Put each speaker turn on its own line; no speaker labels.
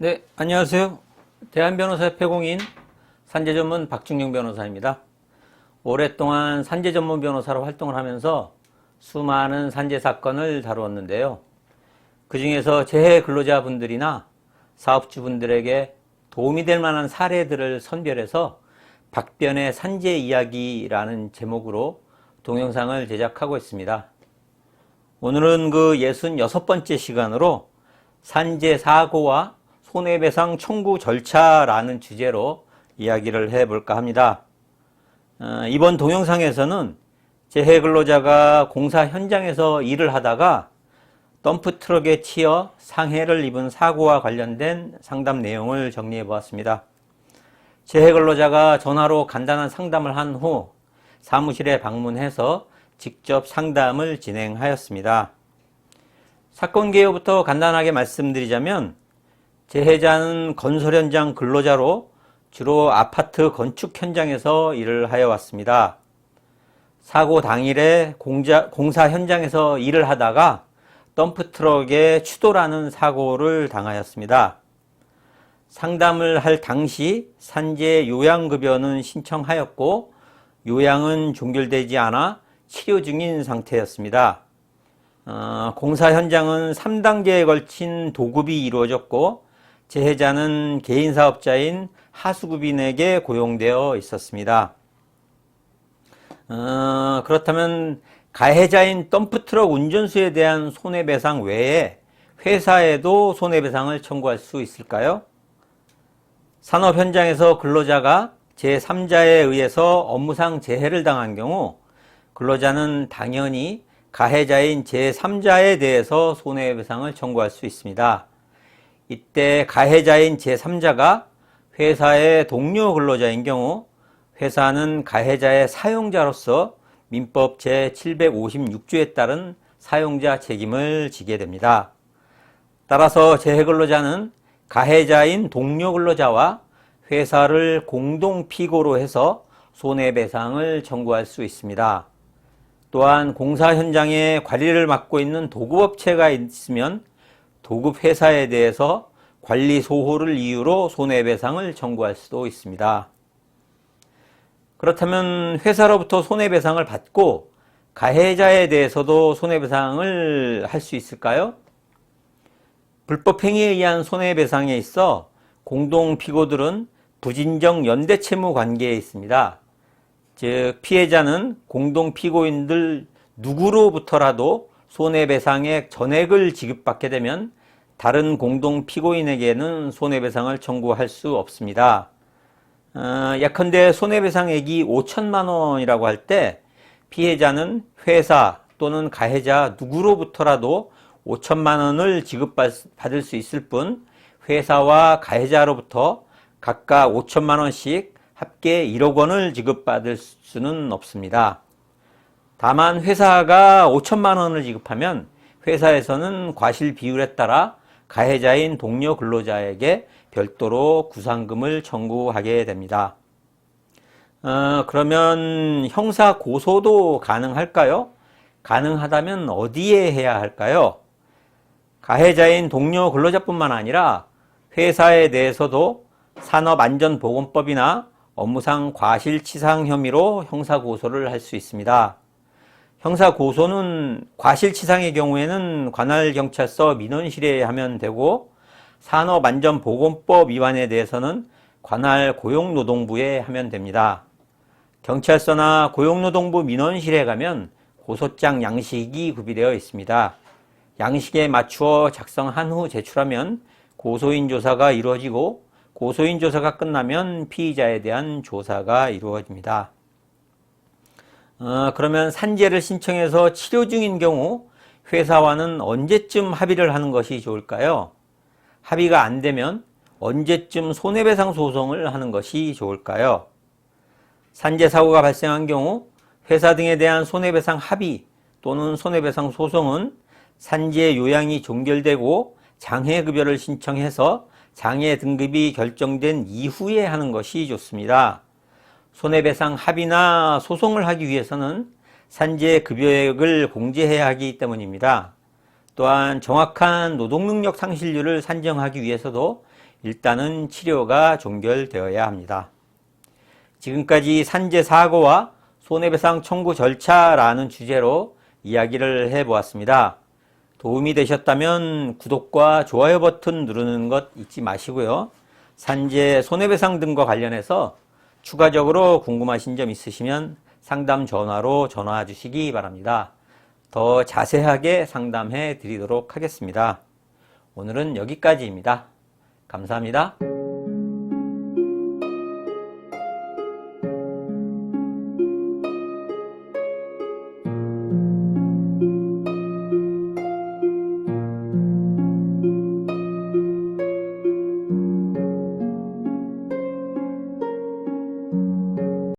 네, 안녕하세요. 대한변호사협회 공인 산재전문 박중영 변호사입니다. 오랫동안 산재전문 변호사로 활동을 하면서 수많은 산재 사건을 다루었는데요. 그 중에서 재해 근로자분들이나 사업주분들에게 도움이 될 만한 사례들을 선별해서 박변의 산재 이야기라는 제목으로 동영상을 제작하고 있습니다. 오늘은 그 66번째 시간으로 산재 사고와 손해배상 청구 절차라는 주제로 이야기를 해볼까 합니다. 이번 동영상에서는 재해 근로자가 공사 현장에서 일을 하다가 덤프트럭에 치여 상해를 입은 사고와 관련된 상담 내용을 정리해 보았습니다. 재해 근로자가 전화로 간단한 상담을 한 후 사무실에 방문해서 직접 상담을 진행하였습니다. 사건 개요부터 간단하게 말씀드리자면 재해자는 건설 현장 근로자로 주로 아파트 건축 현장에서 일을 하여 왔습니다. 사고 당일에 공사 현장에서 일을 하다가 덤프트럭에 추돌하는 사고를 당하였습니다. 상담을 할 당시 산재 요양급여는 신청하였고 요양은 종결되지 않아 치료 중인 상태였습니다. 공사 현장은 3단계에 걸친 도급이 이루어졌고 재해자는 개인사업자인 하수급인에게 고용되어 있었습니다. 그렇다면 가해자인 덤프트럭 운전수에 대한 손해배상 외에 회사에도 손해배상을 청구할 수 있을까요? 산업 현장에서 근로자가 제3자에 의해서 업무상 재해를 당한 경우 근로자는 당연히 가해자인 제3자에 대해서 손해배상을 청구할 수 있습니다. 이때 가해자인 제3자가 회사의 동료 근로자인 경우 회사는 가해자의 사용자로서 민법 제756조에 따른 사용자 책임을 지게 됩니다. 따라서 재해 근로자는 가해자인 동료 근로자와 회사를 공동 피고로 해서 손해배상을 청구할 수 있습니다. 또한 공사 현장에 관리를 맡고 있는 도급업체가 있으면 도급회사에 대해서 관리 소홀을 이유로 손해배상을 청구할 수도 있습니다. 그렇다면 회사로부터 손해배상을 받고 가해자에 대해서도 손해배상을 할 수 있을까요? 불법행위에 의한 손해배상에 있어 공동피고들은 부진정 연대채무 관계에 있습니다. 즉 피해자는 공동피고인들 누구로부터라도 손해배상의 전액을 지급받게 되면 다른 공동피고인에게는 손해배상을 청구할 수 없습니다. 예컨대 손해배상액이 5천만 원이라고 할 때 피해자는 회사 또는 가해자 누구로부터라도 5천만 원을 지급받을 수 있을 뿐 회사와 가해자로부터 각각 5천만 원씩 합계 1억 원을 지급받을 수는 없습니다. 다만 회사가 5천만 원을 지급하면 회사에서는 과실 비율에 따라 가해자인 동료 근로자에게 별도로 구상금을 청구하게 됩니다. 그러면 형사 고소도 가능할까요? 가능하다면 어디에 해야 할까요? 가해자인 동료 근로자뿐만 아니라 회사에 대해서도 산업안전보건법이나 업무상 과실치상 혐의로 형사 고소를 할 수 있습니다. 형사 고소는 과실치상의 경우에는 관할경찰서 민원실에 하면 되고 산업안전보건법 위반에 대해서는 관할 고용노동부에 하면 됩니다. 경찰서나 고용노동부 민원실에 가면 고소장 양식이 구비되어 있습니다. 양식에 맞추어 작성한 후 제출하면 고소인 조사가 이루어지고 고소인 조사가 끝나면 피의자에 대한 조사가 이루어집니다. 그러면 산재를 신청해서 치료 중인 경우 회사와는 언제쯤 합의를 하는 것이 좋을까요? 합의가 안 되면 언제쯤 손해배상 소송을 하는 것이 좋을까요? 산재 사고가 발생한 경우 회사 등에 대한 손해배상 합의 또는 손해배상 소송은 산재 요양이 종결되고 장해급여를 신청해서 장해 등급이 결정된 이후에 하는 것이 좋습니다. 손해배상 합의나 소송을 하기 위해서는 산재 급여액을 공제해야 하기 때문입니다. 또한 정확한 노동능력 상실률을 산정하기 위해서도 일단은 치료가 종결되어야 합니다. 지금까지 산재 사고와 손해배상 청구 절차라는 주제로 이야기를 해보았습니다. 도움이 되셨다면 구독과 좋아요 버튼 누르는 것 잊지 마시고요. 산재, 손해배상 등과 관련해서 추가적으로 궁금하신 점 있으시면 상담 전화로 전화 주시기 바랍니다. 더 자세하게 상담해 드리도록 하겠습니다. 오늘은 여기까지입니다. 감사합니다.